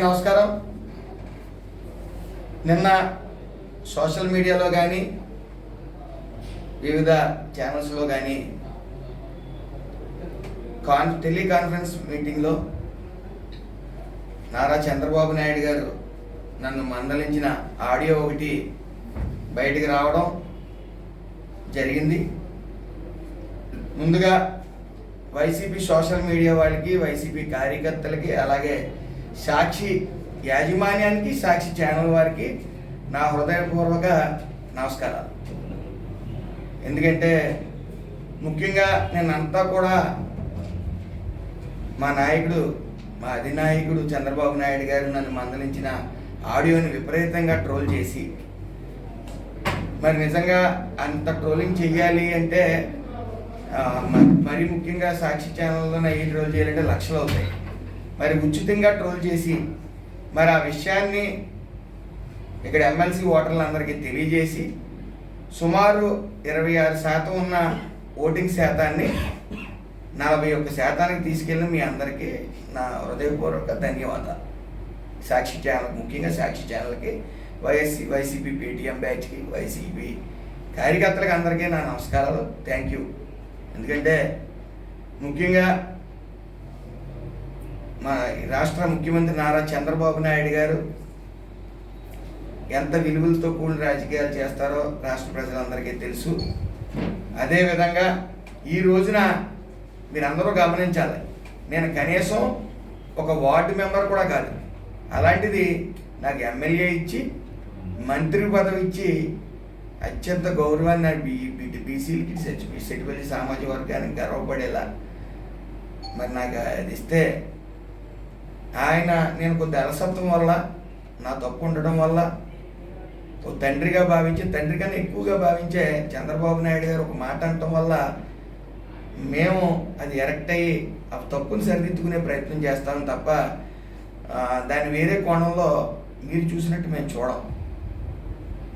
నమస్కారం. నిన్న సోషల్ మీడియాలో కానీ వివిధ ఛానల్స్లో కానీ టెలికాన్ఫరెన్స్ మీటింగ్లో నారా చంద్రబాబు నాయుడు గారు నన్ను మందలించిన ఆడియో ఒకటి బయటికి రావడం జరిగింది. ముందుగా వైసీపీ సోషల్ మీడియా వాళ్ళకి, వైసీపీ కార్యకర్తలకి, అలాగే సాక్షి యాజమాన్యానికి, సాక్షి ఛానల్ వారికి నా హృదయపూర్వక నమస్కారాలు. ఎందుకంటే ముఖ్యంగా నేనంతా కూడా మా నాయకుడు, మా అధినాయకుడు చంద్రబాబు నాయుడు గారు నన్ను మందలించిన ఆడియోని విపరీతంగా ట్రోల్ చేసి, మరి నిజంగా అంత ట్రోలింగ్ చెయ్యాలి అంటే మరి ముఖ్యంగా సాక్షి ఛానల్లోనే ఈ ట్రోల్ చేయాలంటే లక్షలు అవుతాయి. మరి ఉచితంగా ట్రోల్ చేసి మరి ఆ విషయాన్ని ఇక్కడ ఎమ్మెల్సీ ఓటర్లందరికీ తెలియజేసి సుమారు 26% ఉన్న ఓటింగ్ శాతాన్ని 41% తీసుకెళ్ళి మీ అందరికీ నా హృదయపూర్వక ధన్యవాదాలు. సాక్షి ఛానల్, ముఖ్యంగా సాక్షి ఛానల్కి, వైసీపీ పేటీఎం బ్యాచ్కి, వైసీపీ కార్యకర్తలకి అందరికీ నా నమస్కారాలు. Thank you. ఎందుకంటే ముఖ్యంగా మా రాష్ట్ర ముఖ్యమంత్రి నారా చంద్రబాబు నాయుడు గారు ఎంత విలువలతో కూడిన రాజకీయాలు చేస్తారో రాష్ట్ర ప్రజలందరికీ తెలుసు. అదేవిధంగా ఈ రోజున మీరందరూ గమనించాలి, నేను కనీసం ఒక వార్డు మెంబర్ కూడా కాదు, అలాంటిది నాకు ఎమ్మెల్యే ఇచ్చి, మంత్రి పదవి ఇచ్చి, అత్యంత గౌరవాన్ని బీసీలకి, సెటిపల్లి సామాజిక వర్గానికి గర్వపడేలా మరి నాకు అది ఇస్తే, ఆయన నేను కొద్ది అలసత్వం వల్ల, నా తప్పు ఉండడం వల్ల, ఓ తండ్రిగా భావించి, తండ్రి కన్నా ఎక్కువగా భావించే చంద్రబాబు నాయుడు గారు ఒక మాట అనటం వల్ల మేము అది ఎరెక్ట్ అయ్యి ఆ తప్పుని సరిదిద్దుకునే ప్రయత్నం చేస్తాం తప్ప దాన్ని వేరే కోణంలో మీరు చూసినట్టు మేము చూడం.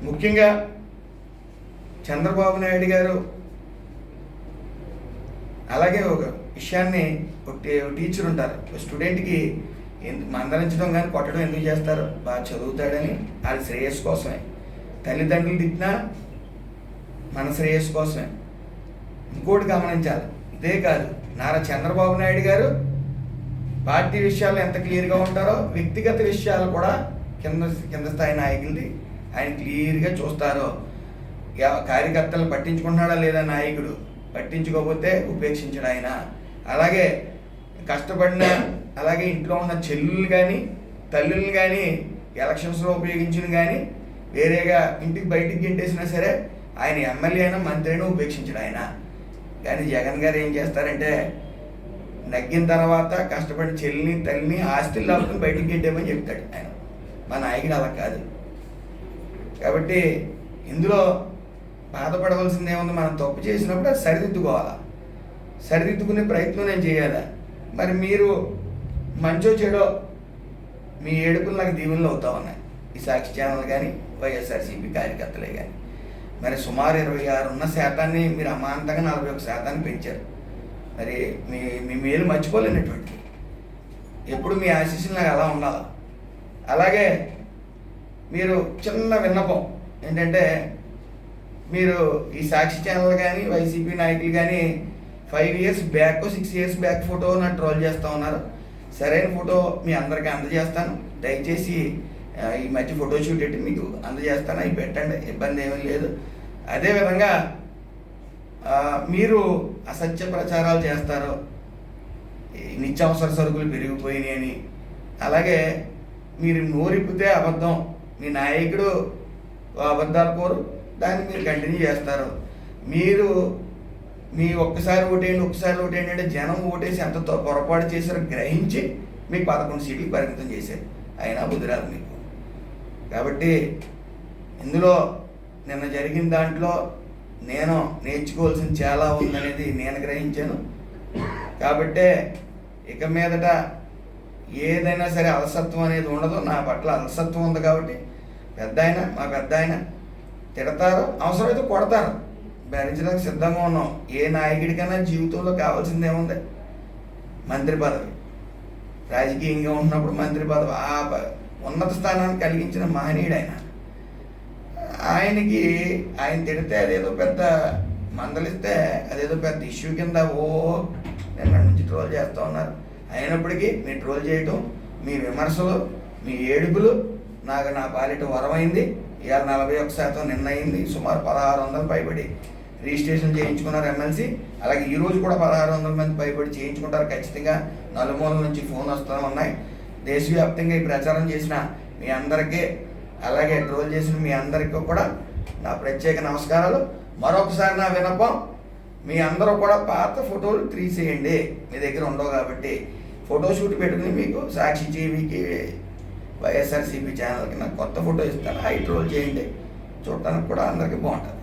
ముఖ్యంగా చంద్రబాబు నాయుడు గారు అలాగే ఒక విషయాన్ని, ఒక టీచర్ ఉంటారు, స్టూడెంట్కి మందలించడం కానీ కొట్టడం ఎందుకు చేస్తారు? బాగా చదువుతాడని, వాళ్ళ శ్రేయస్సు కోసమే. తల్లిదండ్రులు తిట్టినా మన శ్రేయస్సు కోసమే. ఇంకోటి గమనించాలి, ఇదే కాదు, నారా చంద్రబాబు నాయుడు గారు పార్టీ విషయాలు ఎంత క్లియర్గా ఉంటారో, వ్యక్తిగత విషయాలు కూడా కింద స్థాయి నాయకులది ఆయన క్లియర్గా చూస్తారో. కార్యకర్తలు పట్టించుకుంటున్నాడా లేదా నాయకుడు, పట్టించుకోకపోతే ఉపేక్షించడు ఆయన. అలాగే కష్టపడిన, అలాగే ఇంట్లో ఉన్న చెల్లులు కానీ, తల్లుల్ని కానీ ఎలక్షన్స్లో ఉపయోగించిన కానీ, వేరేగా ఇంటికి బయటికి గెంటేసినా సరే ఆయన ఎమ్మెల్యే అయినా, మంత్రి అయినా ఉపేక్షించడు ఆయన. కానీ జగన్ గారు ఏం చేస్తారంటే, నగ్గిన తర్వాత కష్టపడిన చెల్లిని, తల్లిని, ఆస్తులు లాక్కుని బయటికి గెంటేమని చెప్తాడు ఆయన. మా నాయకుడు అలా కాదు. కాబట్టి ఇందులో బాధపడవలసింది ఏముంది? మనం తప్పు చేసినప్పుడు అది సరిదిద్దుకోవాలా, సరిదిద్దుకునే ప్రయత్నం నేను చేయాలా. మరి మీరు మంచో చెడో మీ ఏడుపులు నాకు దీవెనలు అవుతా ఉన్నాయి, ఈ సాక్షి ఛానల్ కానీ, వైఎస్ఆర్సీపీ కార్యకర్తలే కానీ. మరి సుమారు 26 ఉన్న శాతాన్ని మీరు అమాంతంగా 41% పెంచారు. మరి మీ మేలు మర్చిపోలేనటువంటి, ఎప్పుడు మీ ఆశీస్సులు నాకు అలా ఉండాలి. అలాగే మీరు చిన్న విన్నపం ఏంటంటే, మీరు ఈ సాక్షి ఛానల్ కానీ, వైసీపీ నాయకులు కానీ 5 years back, 6 years back photo నాకు ట్రోల్ చేస్తూ ఉన్నారు. సరైన ఫోటో మీ అందరికీ అందజేస్తాను. దయచేసి ఈ మధ్య ఫోటో షూట్ పెట్టి మీకు అందజేస్తాను, అవి పెట్టండి, ఇబ్బంది ఏమీ లేదు. అదేవిధంగా మీరు అసత్య ప్రచారాలు చేస్తారు, నిత్యావసర సరుకులు పెరిగిపోయినాయి అని. అలాగే మీరు నోరిప్పితే అబద్ధం, మీ నాయకుడు అబద్ధాలు కోరు, దాన్ని మీరు కంటిన్యూ చేస్తారు. మీరు ఒక్కసారి ఓటేయండి అంటే జనం ఓటేసి ఎంత పొరపాటు చేశారో గ్రహించి మీకు 11 సీట్లు పరిమితం చేశారు. అయినా బుద్ధిరాదు మీకు. కాబట్టి ఇందులో నిన్న జరిగిన దాంట్లో నేను నేర్చుకోవాల్సింది చాలా ఉందనేది నేను గ్రహించాను. కాబట్టే ఇక మీదట ఏదైనా సరే అలసత్వం అనేది ఉండదు. నా పట్ల అలసత్వం ఉంది కాబట్టి మా పెద్ద ఆయన తిడతారు, అవసరమైతే కొడతారు, భరించడానికి సిద్ధంగా ఉన్నాం. ఏ నాయకుడికైనా జీవితంలో కావాల్సింది ఏముంది? మంత్రి పదవి. రాజకీయంగా ఉన్నప్పుడు మంత్రి పదవి ఉన్నత స్థానాన్ని కలిగించిన మహనీయుడు ఆయనకి ఆయన తిడితే అదేదో పెద్ద మందలిస్తే అదేదో పెద్ద ఇష్యూ కింద నిన్న నుంచి ట్రోల్ చేస్తూ ఉన్నారు. అయినప్పటికీ మీ ట్రోల్ చేయటం, మీ విమర్శలు, మీ ఏడుపులు నాకు నా పాలిట వరమైంది. ఇవాళ 41% నిన్న అయింది. సుమారు 1600 పైబడి రిజిస్ట్రేషన్ చేయించుకున్నారు ఎమ్మెల్సీ. అలాగే ఈరోజు కూడా 1600 మంది పైబడి చేయించుకుంటారు ఖచ్చితంగా. నలుమూలల నుంచి ఫోన్ వస్తూ ఉన్నాయి. దేశవ్యాప్తంగా ఈ ప్రచారం చేసిన మీ అందరికీ, అలాగే ట్రోల్ చేసిన మీ అందరికీ కూడా నా ప్రత్యేక నమస్కారాలు. మరొకసారి నా విన్నపం, మీ అందరూ కూడా పాత ఫోటోలు తీసేయండి. మీ దగ్గర ఉండవు కాబట్టి ఫోటోషూట్ పెట్టుకుని మీకు సాక్షి టీవీకి, వైఎస్ఆర్సీపీ ఛానల్కి నాకు కొత్త ఫోటో ఇస్తాను. అవి ట్రోల్ చేయండి. చూడటానికి కూడా అందరికీ బాగుంటుంది.